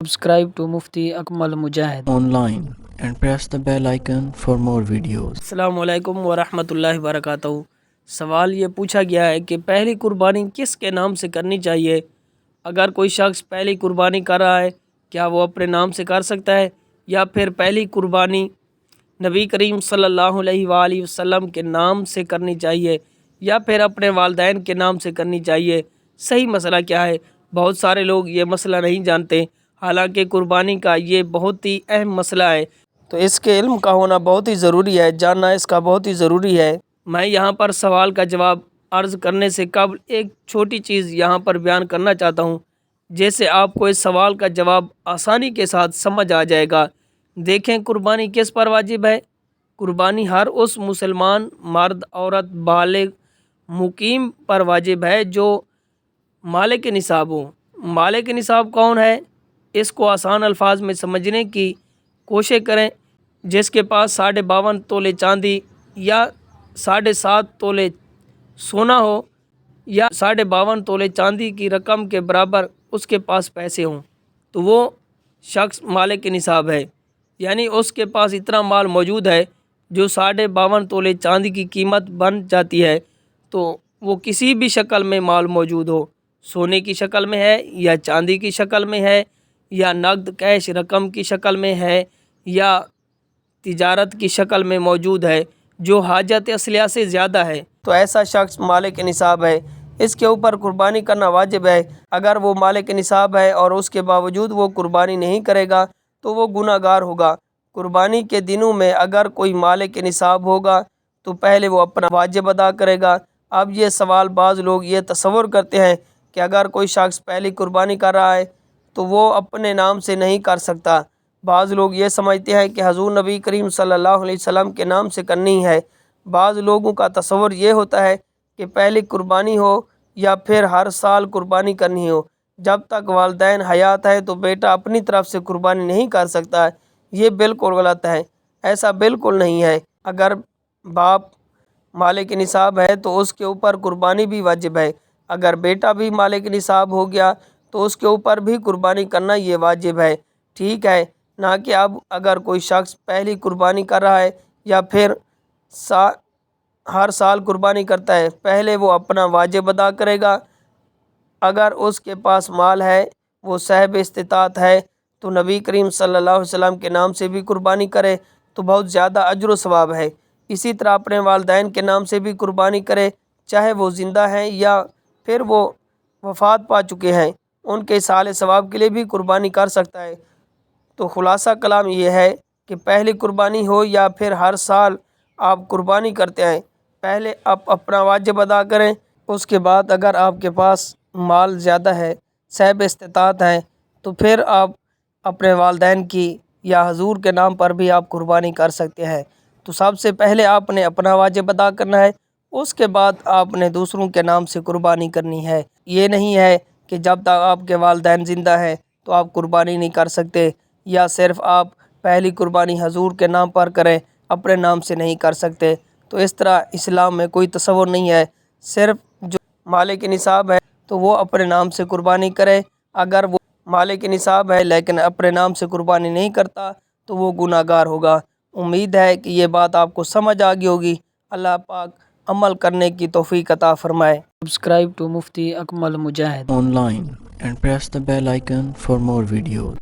Subscribe to Mufti Akmal Mujahid online and press the bell icon for more videos. السلام علیکم ورحمۃ اللہ وبرکاتہ۔ سوال یہ پوچھا گیا ہے کہ پہلی قربانی کس کے نام سے کرنی چاہیے؟ اگر کوئی شخص پہلی قربانی کر رہا ہے کیا وہ اپنے نام سے کر سکتا ہے، یا پھر پہلی قربانی نبی کریم صلی اللہ علیہ وآلہ وسلم کے نام سے کرنی چاہیے، یا پھر اپنے والدین کے نام سے کرنی چاہیے؟ صحیح مسئلہ کیا ہے؟ بہت سارے لوگ یہ مسئلہ نہیں جانتے، حالانکہ قربانی کا یہ بہت ہی اہم مسئلہ ہے، تو اس کے علم کا ہونا بہت ہی ضروری ہے، جاننا اس کا بہت ہی ضروری ہے۔ میں یہاں پر سوال کا جواب عرض کرنے سے قبل ایک چھوٹی چیز یہاں پر بیان کرنا چاہتا ہوں، جیسے آپ کو اس سوال کا جواب آسانی کے ساتھ سمجھ آ جائے گا۔ دیکھیں، قربانی کس پر واجب ہے؟ قربانی ہر اس مسلمان مرد، عورت، بالغ، مقیم پر واجب ہے جو مالک نصاب ہو۔ مالک نصاب کون ہے؟ اس کو آسان الفاظ میں سمجھنے کی کوشش کریں۔ جس کے پاس 52.5 تولے چاندی یا 7.5 تولے سونا ہو، یا 52.5 تولے چاندی کی رقم کے برابر اس کے پاس پیسے ہوں، تو وہ شخص مالک نصاب ہے، یعنی اس کے پاس اتنا مال موجود ہے جو 52.5 تولے چاندی کی قیمت بن جاتی ہے۔ تو وہ کسی بھی شکل میں مال موجود ہو، سونے کی شکل میں ہے یا چاندی کی شکل میں ہے، یا نقد کیش رقم کی شکل میں ہے، یا تجارت کی شکل میں موجود ہے جو حاجت اصلیہ سے زیادہ ہے، تو ایسا شخص مالک نصاب ہے، اس کے اوپر قربانی کرنا واجب ہے۔ اگر وہ مالک نصاب ہے اور اس کے باوجود وہ قربانی نہیں کرے گا تو وہ گناہ گار ہوگا۔ قربانی کے دنوں میں اگر کوئی مالک نصاب ہوگا تو پہلے وہ اپنا واجب ادا کرے گا۔ اب یہ سوال بعض لوگ یہ تصور کرتے ہیں کہ اگر کوئی شخص پہلی قربانی کر رہا ہے تو وہ اپنے نام سے نہیں کر سکتا۔ بعض لوگ یہ سمجھتے ہیں کہ حضور نبی کریم صلی اللہ علیہ وسلم کے نام سے کرنی ہے۔ بعض لوگوں کا تصور یہ ہوتا ہے کہ پہلی قربانی ہو یا پھر ہر سال قربانی کرنی ہو، جب تک والدین حیات ہے تو بیٹا اپنی طرف سے قربانی نہیں کر سکتا۔ یہ بالکل غلط ہے، ایسا بالکل نہیں ہے۔ اگر باپ مالک نصاب ہے تو اس کے اوپر قربانی بھی واجب ہے، اگر بیٹا بھی مالک نصاب ہو گیا تو اس کے اوپر بھی قربانی کرنا یہ واجب ہے، ٹھیک ہے؟ نہ کہ اب اگر کوئی شخص پہلی قربانی کر رہا ہے یا پھر ہر سال قربانی کرتا ہے، پہلے وہ اپنا واجب ادا کرے گا۔ اگر اس کے پاس مال ہے، وہ صاحب استطاعت ہے، تو نبی کریم صلی اللہ علیہ وسلم کے نام سے بھی قربانی کرے تو بہت زیادہ اجر و ثواب ہے۔ اسی طرح اپنے والدین کے نام سے بھی قربانی کرے، چاہے وہ زندہ ہیں یا پھر وہ وفات پا چکے ہیں، ان کے اصحال ثواب کے لیے بھی قربانی کر سکتا ہے۔ تو خلاصہ کلام یہ ہے کہ پہلی قربانی ہو یا پھر ہر سال آپ قربانی کرتے ہیں، پہلے آپ اپنا واجب ادا کریں، اس کے بعد اگر آپ کے پاس مال زیادہ ہے، صاحب استطاعت ہیں، تو پھر آپ اپنے والدین کی یا حضور کے نام پر بھی آپ قربانی کر سکتے ہیں۔ تو سب سے پہلے آپ نے اپنا واجب ادا کرنا ہے، اس کے بعد آپ نے دوسروں کے نام سے قربانی کرنی ہے۔ یہ نہیں ہے کہ جب تک آپ کے والدین زندہ ہیں تو آپ قربانی نہیں کر سکتے، یا صرف آپ پہلی قربانی حضور کے نام پر کریں، اپنے نام سے نہیں کر سکتے۔ تو اس طرح اسلام میں کوئی تصور نہیں ہے، صرف جو مالک نصاب ہے تو وہ اپنے نام سے قربانی کرے۔ اگر وہ مالک نصاب ہے لیکن اپنے نام سے قربانی نہیں کرتا تو وہ گناہ گار ہوگا۔ امید ہے کہ یہ بات آپ کو سمجھ آ گئی ہوگی۔ اللہ پاک عمل کرنے کی توفیق عطا فرمائے۔ Subscribe to Mufti Akmal Mujahid Online and press the bell icon for more videos.